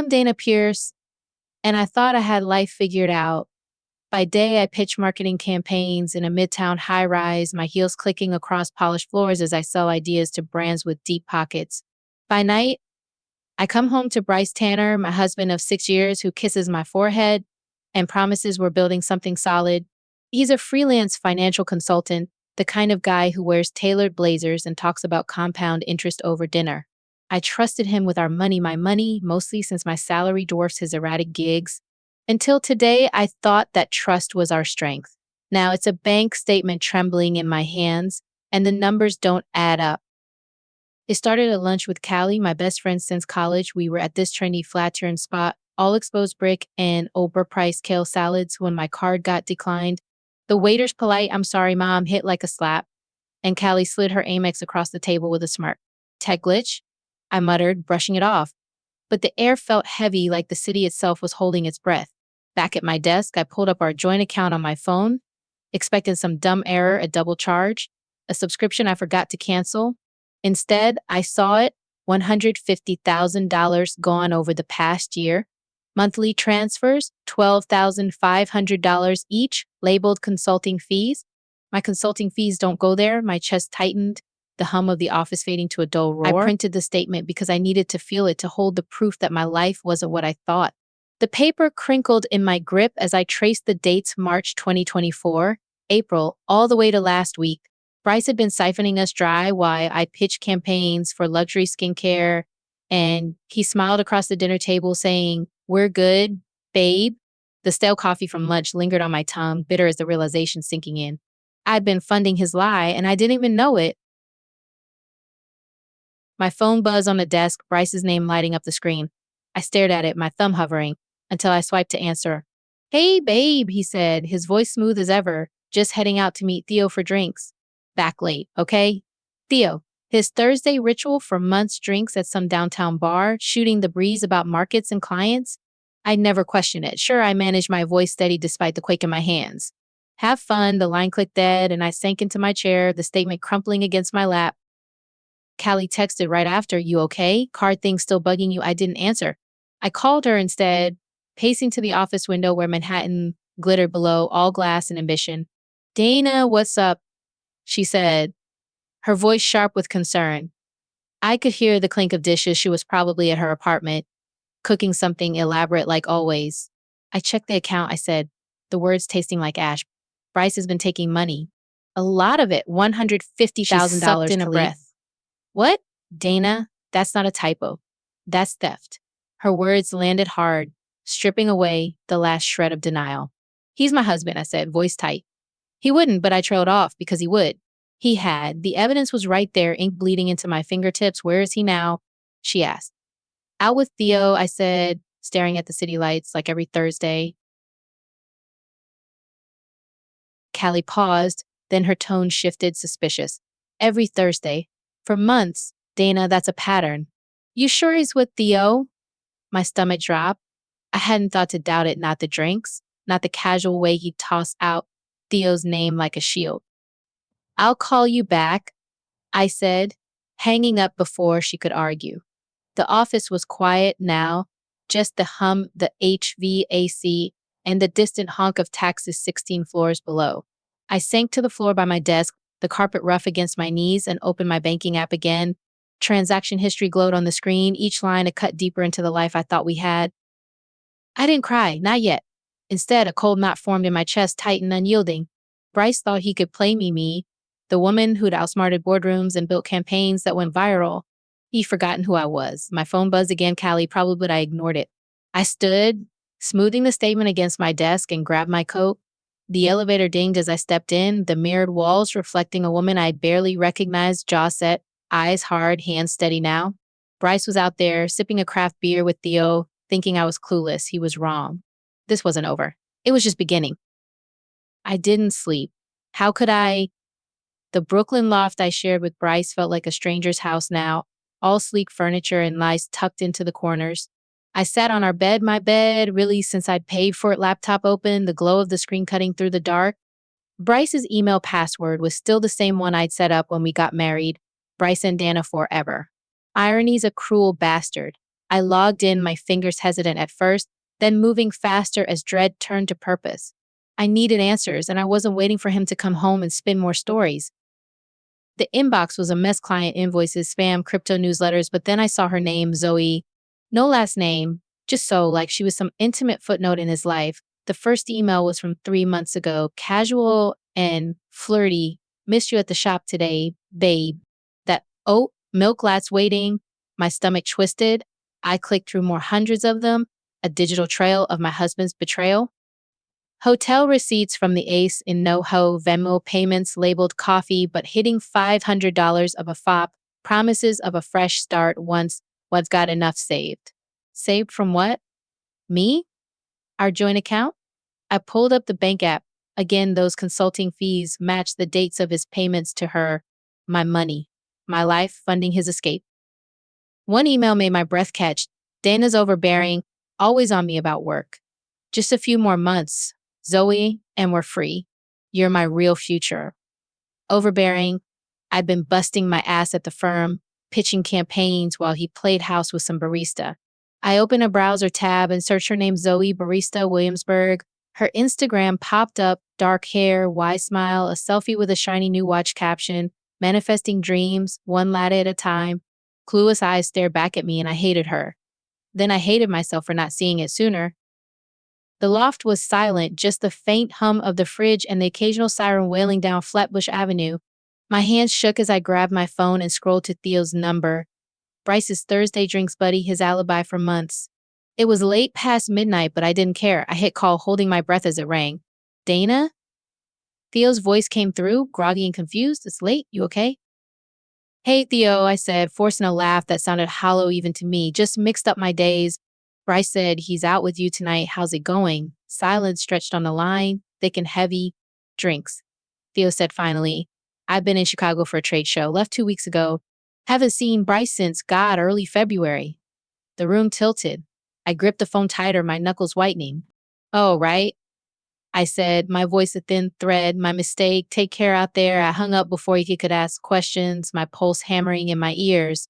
I'm Dana Pierce, and I thought I had life figured out. By day, I pitch marketing campaigns in a midtown high rise, my heels clicking across polished floors as I sell ideas to brands with deep pockets. By night, I come home to Bryce Tanner, my husband of 6 years, who kisses my forehead and promises we're building something solid. He's a freelance financial consultant, the kind of guy who wears tailored blazers and talks about compound interest over dinner. I trusted him with our money, my money, mostly since my salary dwarfs his erratic gigs. Until today, I thought that trust was our strength. Now it's a bank statement trembling in my hands, and the numbers don't add up. It started at lunch with Callie, my best friend since college. We were at this trendy flat turn spot, all exposed brick and overpriced kale salads when my card got declined. The waiter's polite, "I'm sorry, Mom," hit like a slap, and Callie slid her Amex across the table with a smirk. "Tech glitch?" I muttered, brushing it off. But the air felt heavy, like the city itself was holding its breath. Back at my desk, I pulled up our joint account on my phone, expecting some dumb error, a double charge, a subscription I forgot to cancel. Instead, I saw it, $150,000 gone over the past year. Monthly transfers, $12,500 each, labeled consulting fees. My consulting fees don't go there. My chest tightened, the hum of the office fading to a dull roar. I printed the statement because I needed to feel it, to hold the proof that my life wasn't what I thought. The paper crinkled in my grip as I traced the dates: March 2024, April, all the way to last week. Bryce had been siphoning us dry while I pitched campaigns for luxury skincare, and he smiled across the dinner table saying, "We're good, babe." The stale coffee from lunch lingered on my tongue, bitter as the realization sinking in. I'd been funding his lie, and I didn't even know it. My phone buzzed on the desk, Bryce's name lighting up the screen. I stared at it, my thumb hovering, until I swiped to answer. "Hey, babe," he said, his voice smooth as ever, "just heading out to meet Theo for drinks. Back late, okay?" Theo, his Thursday ritual for months, drinks at some downtown bar, shooting the breeze about markets and clients. I'd never question it. Sure, I managed my voice steady despite the quake in my hands. "Have fun," the line clicked dead, and I sank into my chair, the statement crumpling against my lap. Callie texted right after, "You okay? Card thing still bugging you?" I didn't answer. I called her instead, pacing to the office window where Manhattan glittered below, all glass and ambition. "Dana, what's up?" she said, her voice sharp with concern. I could hear the clink of dishes. She was probably at her apartment, cooking something elaborate like always. I checked the account, I said, the words tasting like ash. "Bryce has been taking money. A lot of it, $150,000. She sucked in a breath. "What?" "Dana, that's not a typo. That's theft." Her words landed hard, stripping away the last shred of denial. "He's my husband," I said, voice tight. He wouldn't, but I trailed off because he would. He had. The evidence was right there, ink bleeding into my fingertips. "Where is he now?" she asked. "Out with Theo," I said, staring at the city lights like every Thursday. Callie paused, then her tone shifted, suspicious. "Every Thursday. For months. Dana, that's a pattern." "You sure he's with Theo?" My stomach dropped. I hadn't thought to doubt it, not the drinks, not the casual way he tossed out Theo's name like a shield. "I'll call you back," I said, hanging up before she could argue. The office was quiet now, just the hum, the HVAC, and the distant honk of taxis 16 floors below. I sank to the floor by my desk, the carpet rough against my knees, and opened my banking app again. Transaction history glowed on the screen, each line a cut deeper into the life I thought we had. I didn't cry, not yet. Instead, a cold knot formed in my chest, tight and unyielding. Bryce thought he could play me, the woman who'd outsmarted boardrooms and built campaigns that went viral. He'd forgotten who I was. My phone buzzed again, Callie, probably, but I ignored it. I stood, smoothing the statement against my desk, and grabbed my coat. The elevator dinged as I stepped in, the mirrored walls reflecting a woman I barely recognized, jaw set, eyes hard, hands steady now. Bryce was out there, sipping a craft beer with Theo, thinking I was clueless. He was wrong. This wasn't over. It was just beginning. I didn't sleep. How could I? The Brooklyn loft I shared with Bryce felt like a stranger's house now, all sleek furniture and lights tucked into the corners. I sat on our bed, my bed, really since I'd paid for it, laptop open, the glow of the screen cutting through the dark. Bryce's email password was still the same one I'd set up when we got married, Bryce and Dana forever. Irony's a cruel bastard. I logged in, my fingers hesitant at first, then moving faster as dread turned to purpose. I needed answers, and I wasn't waiting for him to come home and spin more stories. The inbox was a mess: client invoices, spam, crypto newsletters, but then I saw her name, Zoe. No last name, just so, like she was some intimate footnote in his life. The first email was from 3 months ago, casual and flirty. Missed you at the shop today, babe. That, oh, milk lat's waiting. My stomach twisted. I clicked through more, hundreds of them, a digital trail of my husband's betrayal. Hotel receipts from the ace in NoHo, Venmo payments labeled coffee, but hitting $500 of a FOP, promises of a fresh start once one's got enough saved. Saved from what? Me? Our joint account? I pulled up the bank app. Again, those consulting fees matched the dates of his payments to her. My money. My life funding his escape. One email made my breath catch. Dana's overbearing, always on me about work. Just a few more months, Zoe, and we're free. You're my real future. Overbearing, I'd been busting my ass at the firm, pitching campaigns while he played house with some barista. I opened a browser tab and searched her name, Zoe, barista, Williamsburg. Her Instagram popped up, dark hair, wide smile, a selfie with a shiny new watch caption, manifesting dreams, one latte at a time. Clueless eyes stared back at me, and I hated her. Then I hated myself for not seeing it sooner. The loft was silent, just the faint hum of the fridge and the occasional siren wailing down Flatbush Avenue. My hands shook as I grabbed my phone and scrolled to Theo's number. Bryce's Thursday drinks buddy, his alibi for months. It was late past midnight, but I didn't care. I hit call, holding my breath as it rang. Dana? Theo's voice came through, groggy and confused. It's late, you okay? Hey, Theo, I said, forcing a laugh that sounded hollow even to me. Just mixed up my days. Bryce said, he's out with you tonight. How's it going? Silence stretched on the line, thick and heavy. Drinks. Theo said finally, I've been in Chicago for a trade show. Left 2 weeks ago. Haven't seen Bryce since, God, early February. The room tilted. I gripped the phone tighter, my knuckles whitening. Oh, right? I said, my voice a thin thread. My mistake. Take care out there. I hung up before he could ask questions, my pulse hammering in my ears.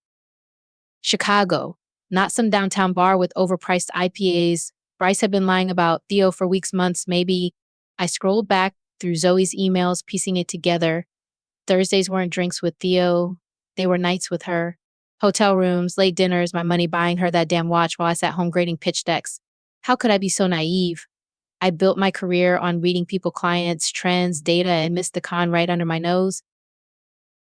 Chicago. Not some downtown bar with overpriced IPAs. Bryce had been lying about Theo for weeks, months, maybe. I scrolled back through Zoe's emails, piecing it together. Thursdays weren't drinks with Theo. They were nights with her. Hotel rooms, late dinners, my money buying her that damn watch while I sat home grading pitch decks. How could I be so naive? I built my career on reading people, clients, trends, data, and missed the con right under my nose.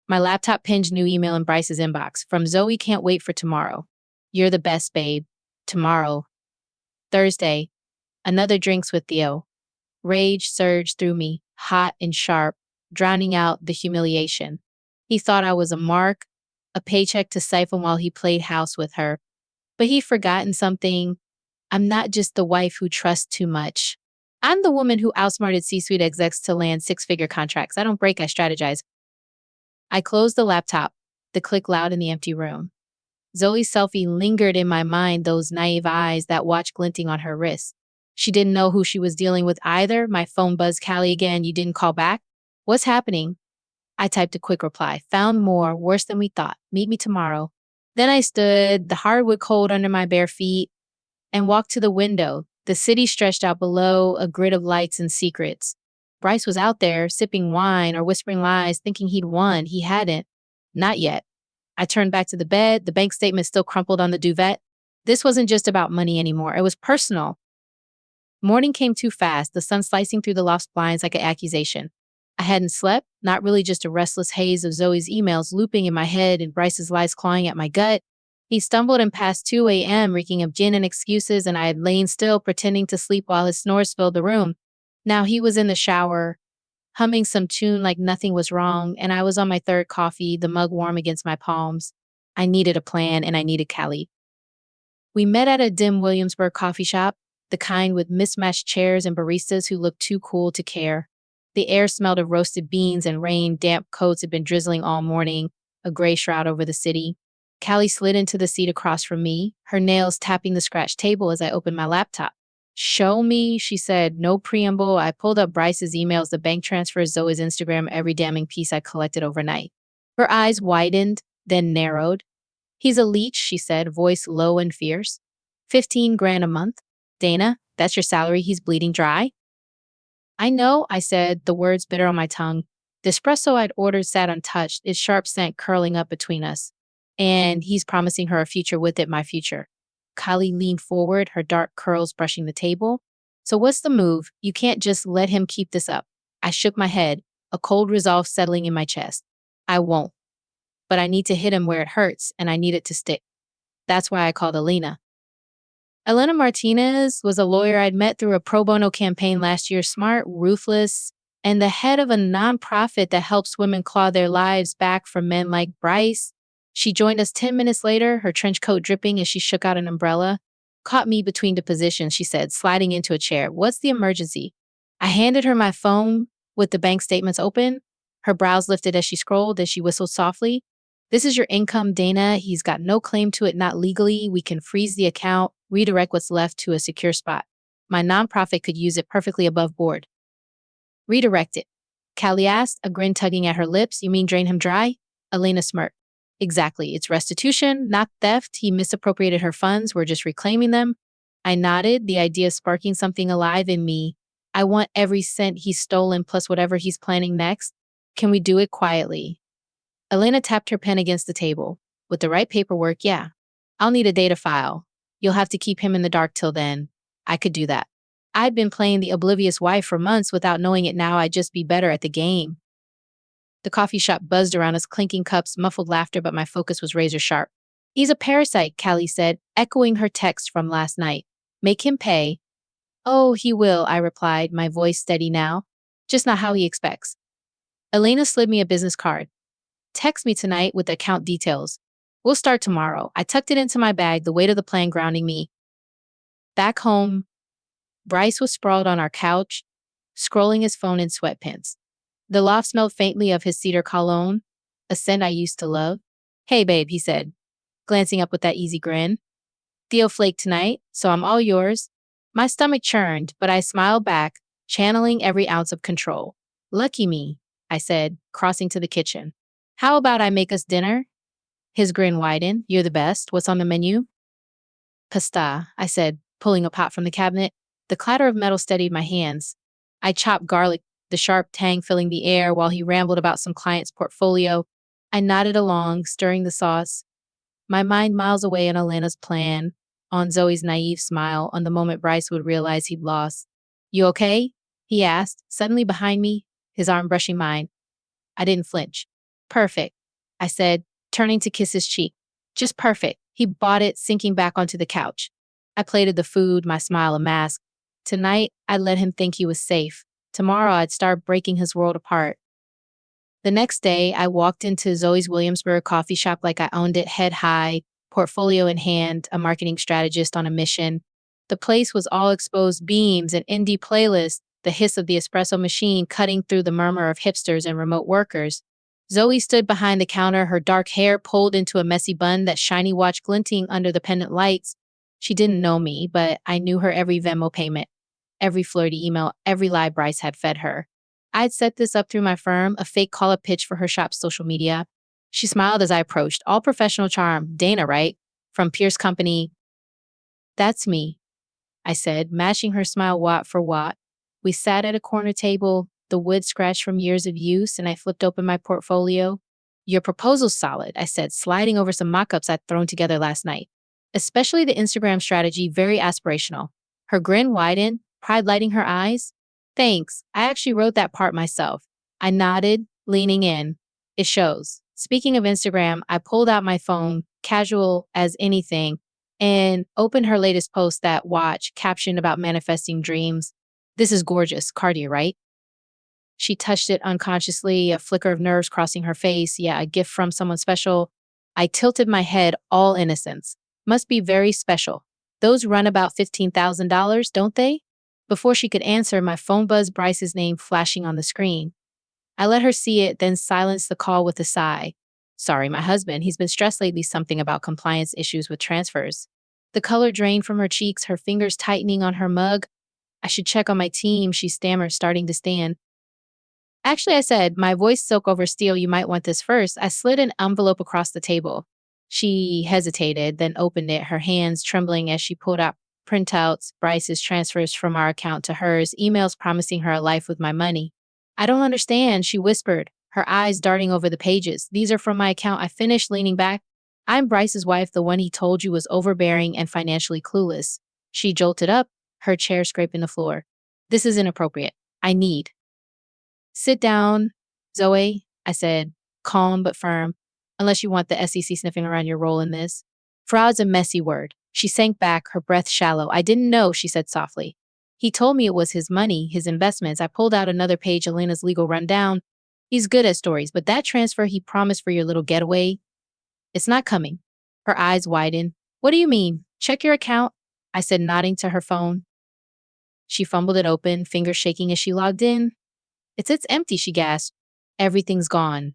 My laptop pinged new email in Bryce's inbox. From Zoe, can't wait for tomorrow. You're the best, babe. Tomorrow. Thursday. Another drinks with Theo. Rage surged through me, hot and sharp, drowning out the humiliation. He thought I was a mark, a paycheck to siphon while he played house with her. But he'd forgotten something. I'm not just the wife who trusts too much. I'm the woman who outsmarted C-suite execs to land six-figure contracts. I don't break, I strategize. I closed the laptop, the click loud in the empty room. Zoe's selfie lingered in my mind, those naive eyes, that watch glinting on her wrist. She didn't know who she was dealing with either. My phone buzzed. Callie again, you didn't call back? What's happening? I typed a quick reply. Found more, worse than we thought. Meet me tomorrow. Then I stood, the hardwood cold under my bare feet, and walked to the window. The city stretched out below, a grid of lights and secrets. Bryce was out there, sipping wine or whispering lies, thinking he'd won. He hadn't. Not yet. I turned back to the bed, the bank statement still crumpled on the duvet. This wasn't just about money anymore. It was personal. Morning came too fast, the sun slicing through the loft's blinds like an accusation. I hadn't slept, not really, just a restless haze of Zoe's emails looping in my head and Bryce's lies clawing at my gut. He stumbled and past 2 a.m., reeking of gin and excuses, and I had lain still, pretending to sleep while his snores filled the room. Now he was in the shower, humming some tune like nothing was wrong, and I was on my third coffee, the mug warm against my palms. I needed a plan, and I needed Callie. We met at a dim Williamsburg coffee shop, the kind with mismatched chairs and baristas who looked too cool to care. The air smelled of roasted beans and rain. Damp coats had been drizzling all morning, a gray shroud over the city. Callie slid into the seat across from me, her nails tapping the scratched table as I opened my laptop. Show me, she said, no preamble. I pulled up Bryce's emails, the bank transfers, Zoe's Instagram, every damning piece I collected overnight. Her eyes widened, then narrowed. He's a leech, she said, voice low and fierce. 15 grand a month. Dana, that's your salary. He's bleeding dry. I know, I said, the words bitter on my tongue. The espresso I'd ordered sat untouched, its sharp scent curling up between us. And he's promising her a future with it, my future. Kylie leaned forward, her dark curls brushing the table. So what's the move? You can't just let him keep this up. I shook my head, a cold resolve settling in my chest. I won't. But I need to hit him where it hurts, and I need it to stick. That's why I called Alina. Elena Martinez was a lawyer I'd met through a pro bono campaign last year, smart, ruthless, and the head of a nonprofit that helps women claw their lives back from men like Bryce. She joined us 10 minutes later, her trench coat dripping as she shook out an umbrella. Caught me between the positions, she said, sliding into a chair. What's the emergency? I handed her my phone with the bank statements open. Her brows lifted as she scrolled, as she whistled softly. This is your income, Dana. He's got no claim to it, not legally. We can freeze the account, redirect what's left to a secure spot. My nonprofit could use it perfectly above board. Redirect it. Callie asked, a grin tugging at her lips. You mean drain him dry? Elena smirked. Exactly. It's restitution, not theft. He misappropriated her funds. We're just reclaiming them. I nodded, the idea sparking something alive in me. I want every cent he's stolen plus whatever he's planning next. Can we do it quietly? Elena tapped her pen against the table. With the right paperwork, yeah. I'll need a data file. You'll have to keep him in the dark till then. I could do that. I'd been playing the oblivious wife for months without knowing it now. I'd just be better at the game. The coffee shop buzzed around us, clinking cups, muffled laughter, but my focus was razor sharp. He's a parasite, Callie said, echoing her text from last night. Make him pay. Oh, he will, I replied, my voice steady now. Just not how he expects. Elena slid me a business card. Text me tonight with the account details. We'll start tomorrow. I tucked it into my bag, the weight of the plan grounding me. Back home, Bryce was sprawled on our couch, scrolling his phone in sweatpants. The loft smelled faintly of his cedar cologne, a scent I used to love. Hey, babe, he said, glancing up with that easy grin. Theo flaked tonight, so I'm all yours. My stomach churned, but I smiled back, channeling every ounce of control. Lucky me, I said, crossing to the kitchen. How about I make us dinner? His grin widened. You're the best. What's on the menu? Pasta, I said, pulling a pot from the cabinet. The clatter of metal steadied my hands. I chopped garlic, the sharp tang filling the air while he rambled about some client's portfolio. I nodded along, stirring the sauce. My mind miles away on Elena's plan, on Zoe's naive smile, on the moment Bryce would realize he'd lost. You okay? He asked, suddenly behind me, his arm brushing mine. I didn't flinch. Perfect, I said, turning to kiss his cheek. Just perfect. He bought it, sinking back onto the couch. I plated the food, my smile a mask. Tonight, I'd let him think he was safe. Tomorrow, I'd start breaking his world apart. The next day, I walked into Zoe's Williamsburg coffee shop like I owned it, head high, portfolio in hand, a marketing strategist on a mission. The place was all exposed beams, an indie playlist, the hiss of the espresso machine cutting through the murmur of hipsters and remote workers. Zoe stood behind the counter, her dark hair pulled into a messy bun, that shiny watch glinting under the pendant lights. She didn't know me, but I knew her every Venmo payment, every flirty email, every lie Bryce had fed her. I'd set this up through my firm, a fake call-up pitch for her shop's social media. She smiled as I approached, all professional charm. Dana, right? From Pierce Company. That's me, I said, matching her smile watt for watt. We sat at a corner table, the wood scratched from years of use, and I flipped open my portfolio. Your proposal's solid, I said, sliding over some mock-ups I'd thrown together last night. Especially the Instagram strategy, very aspirational. Her grin widened, pride lighting her eyes. Thanks, I actually wrote that part myself. I nodded, leaning in. It shows. Speaking of Instagram, I pulled out my phone, casual as anything, and opened her latest post, that watch, captioned about manifesting dreams. This is gorgeous, Cartier, right? She touched it unconsciously, a flicker of nerves crossing her face. Yeah, a gift from someone special. I tilted my head, all innocence. Must be very special. Those run about $15,000, don't they? Before she could answer, my phone buzzed, Bryce's name flashing on the screen. I let her see it, then silenced the call with a sigh. Sorry, my husband. He's been stressed lately, something about compliance issues with transfers. The color drained from her cheeks, her fingers tightening on her mug. I should check on my team, she stammered, starting to stand. Actually, I said, my voice silk over steel, you might want this first. I slid an envelope across the table. She hesitated, then opened it, her hands trembling as she pulled out printouts, Bryce's transfers from our account to hers, emails promising her a life with my money. I don't understand, she whispered, her eyes darting over the pages. These are from my account. I finished, leaning back. I'm Bryce's wife, the one he told you was overbearing and financially clueless. She jolted up, her chair scraping the floor. This is inappropriate. I need. Sit down, Zoe, I said, calm but firm, unless you want the SEC sniffing around your role in this. Fraud's a messy word. She sank back, her breath shallow. I didn't know, she said softly. He told me it was his money, his investments. I pulled out another page, Elena's legal rundown. He's good at stories, but that transfer he promised for your little getaway, it's not coming. Her eyes widened. What do you mean? Check your account, I said, nodding to her phone. She fumbled it open, fingers shaking as she logged in. It's empty, she gasped. Everything's gone.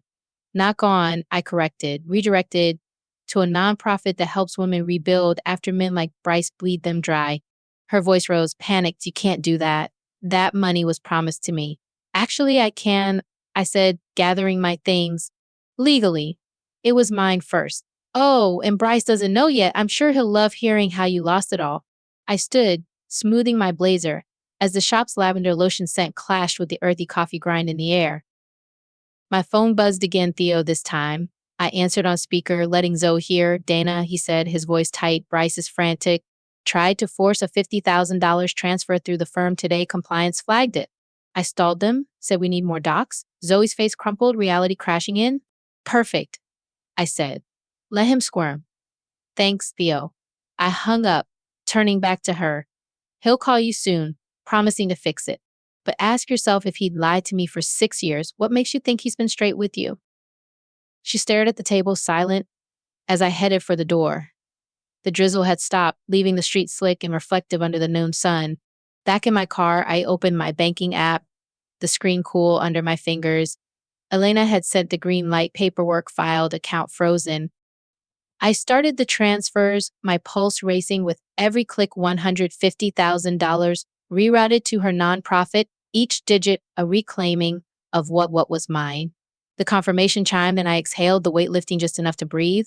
Not gone, I corrected, redirected to a nonprofit that helps women rebuild after men like Bryce bleed them dry. Her voice rose, panicked. You can't do that. That money was promised to me. Actually, I can, I said, gathering my things. Legally. It was mine first. Oh, and Bryce doesn't know yet. I'm sure he'll love hearing how you lost it all. I stood, smoothing my blazer, as the shop's lavender lotion scent clashed with the earthy coffee grind in the air. My phone buzzed again, Theo, this time. I answered on speaker, letting Zoe hear. Dana, he said, his voice tight. Bryce is frantic. Tried to force a $50,000 transfer through the firm today. Compliance flagged it. I stalled them, said we need more docs. Zoe's face crumpled, reality crashing in. Perfect, I said. Let him squirm. Thanks, Theo. I hung up, turning back to her. He'll call you soon, promising to fix it. But ask yourself if he'd lied to me for 6 years. What makes you think he's been straight with you? She stared at the table, silent, as I headed for the door. The drizzle had stopped, leaving the street slick and reflective under the noon sun. Back in my car, I opened my banking app, the screen cool under my fingers. Elena had sent the green light, paperwork filed, account frozen. I started the transfers, my pulse racing with every click. $150,000 rerouted to her nonprofit, each digit a reclaiming of what was mine. The confirmation chimed and I exhaled, the weight lifting just enough to breathe.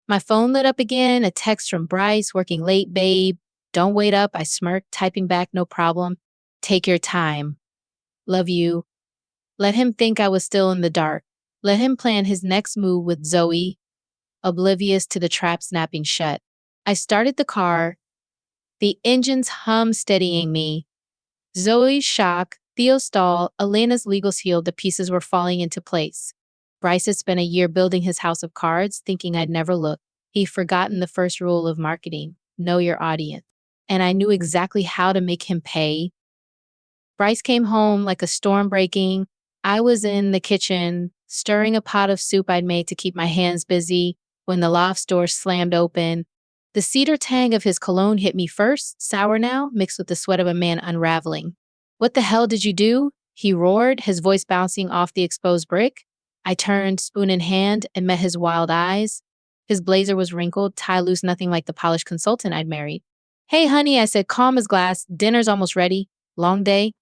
My phone lit up again, a text from Bryce, working late, babe. Don't wait up, I smirked, typing back, no problem. Take your time. Love you. Let him think I was still in the dark. Let him plan his next move with Zoe, oblivious to the trap snapping shut. I started the car, the engine's hum steadying me. Zoe's shock, Theo's stall, Elena's legals healed, the pieces were falling into place. Bryce had spent a year building his house of cards, thinking I'd never look. He'd forgotten the first rule of marketing, know your audience. And I knew exactly how to make him pay. Bryce came home like a storm breaking. I was in the kitchen, stirring a pot of soup I'd made to keep my hands busy, when the loft's door slammed open. The cedar tang of his cologne hit me first, sour now, mixed with the sweat of a man unraveling. What the hell did you do? He roared, his voice bouncing off the exposed brick. I turned, spoon in hand, and met his wild eyes. His blazer was wrinkled, tie loose, nothing like the polished consultant I'd married. Hey, honey, I said, calm as glass. Dinner's almost ready. Long day?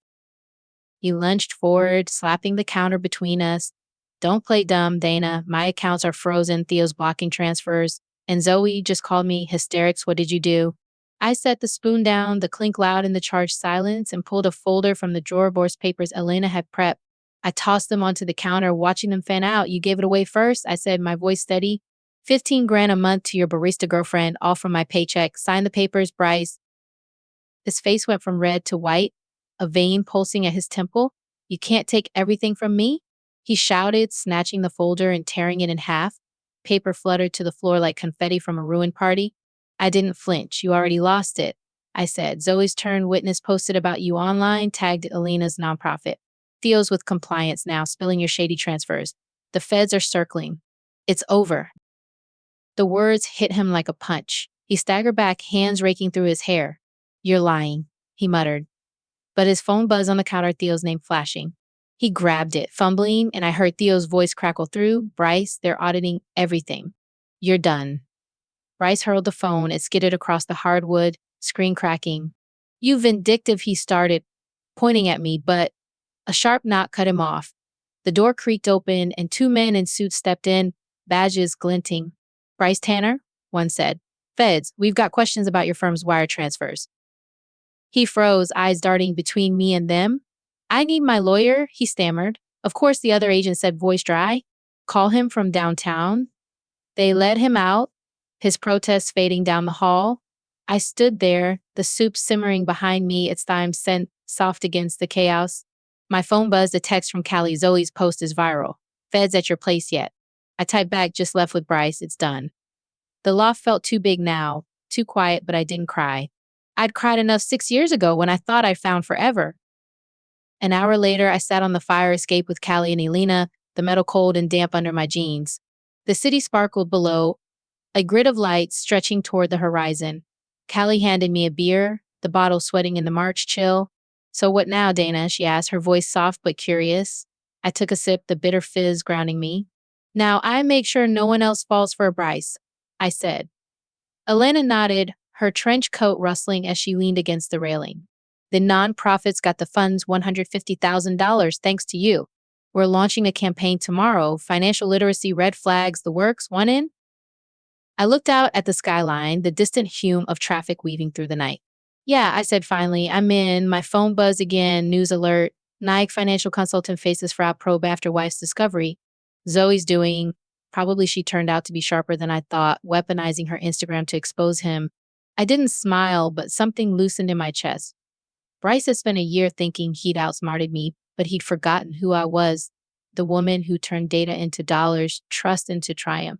He lunged forward, slapping the counter between us. Don't play dumb, Dana. My accounts are frozen. Theo's blocking transfers. And Zoe just called me hysterics. What did you do? I set the spoon down, the clink loud in the charged silence, and pulled a folder from the drawer of papers Elena had prepped. I tossed them onto the counter, watching them fan out. You gave it away first, I said, my voice steady. 15 grand a month to your barista girlfriend, all from my paycheck. Sign the papers, Bryce. His face went from red to white, a vein pulsing at his temple. You can't take everything from me? He shouted, snatching the folder and tearing it in half. Paper fluttered to the floor like confetti from a ruined party. I didn't flinch. You already lost it, I said. Zoe's turn witness posted about you online, tagged Elena's nonprofit. Theo's with compliance now, spilling your shady transfers. The feds are circling. It's over. The words hit him like a punch. He staggered back, hands raking through his hair. You're lying, he muttered. But his phone buzzed on the counter, Theo's name flashing. He grabbed it, fumbling, and I heard Theo's voice crackle through. Bryce, they're auditing everything. You're done. Bryce hurled the phone. It skidded across the hardwood, screen cracking. You vindictive, he started, pointing at me, but a sharp knock cut him off. The door creaked open, and 2 men in suits stepped in, badges glinting. Bryce Tanner, one said. Feds, we've got questions about your firm's wire transfers. He froze, eyes darting between me and them. I need my lawyer, he stammered. Of course, the other agent said, voice dry. Call him from downtown. They led him out, his protest fading down the hall. I stood there, the soup simmering behind me, its thyme scent soft against the chaos. My phone buzzed. A text from Callie. Zoe's post is viral. Feds at your place yet? I typed back, just left with Bryce. It's done. The loft felt too big now, too quiet, but I didn't cry. I'd cried enough 6 years ago when I thought I'd found forever. An hour later, I sat on the fire escape with Callie and Elena, the metal cold and damp under my jeans. The city sparkled below, a grid of light stretching toward the horizon. Callie handed me a beer, the bottle sweating in the March chill. So what now, Dana? She asked, her voice soft but curious. I took a sip, the bitter fizz grounding me. Now I make sure no one else falls for a Bryce, I said. Elena nodded, her trench coat rustling as she leaned against the railing. The nonprofits got the funds $150,000 thanks to you. We're launching a campaign tomorrow, financial literacy, red flags, the works. Want in? I looked out at the skyline, the distant hum of traffic weaving through the night. Yeah, I said finally, I'm in. My phone buzzed again, news alert. Nike financial consultant faces fraud probe after wife's discovery. Zoe's doing. Probably she turned out to be sharper than I thought, weaponizing her Instagram to expose him. I didn't smile, but something loosened in my chest. Bryce had spent a year thinking he'd outsmarted me, but he'd forgotten who I was, the woman who turned data into dollars, trust into triumph.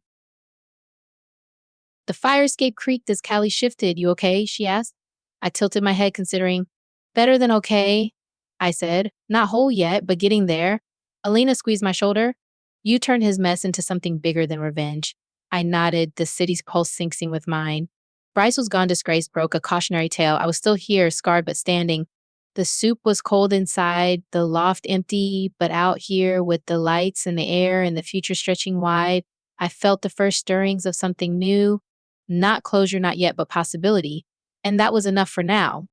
The fire escape creaked as Callie shifted. You okay? She asked. I tilted my head, considering. Better than okay, I said. Not whole yet, but getting there. Alina squeezed my shoulder. You turned his mess into something bigger than revenge. I nodded, the city's pulse syncing with mine. Bryce was gone, disgrace broke, a cautionary tale. I was still here, scarred but standing. The soup was cold inside, the loft empty, but out here with the lights and the air and the future stretching wide, I felt the first stirrings of something new. Not closure, not yet, but possibility. And that was enough for now.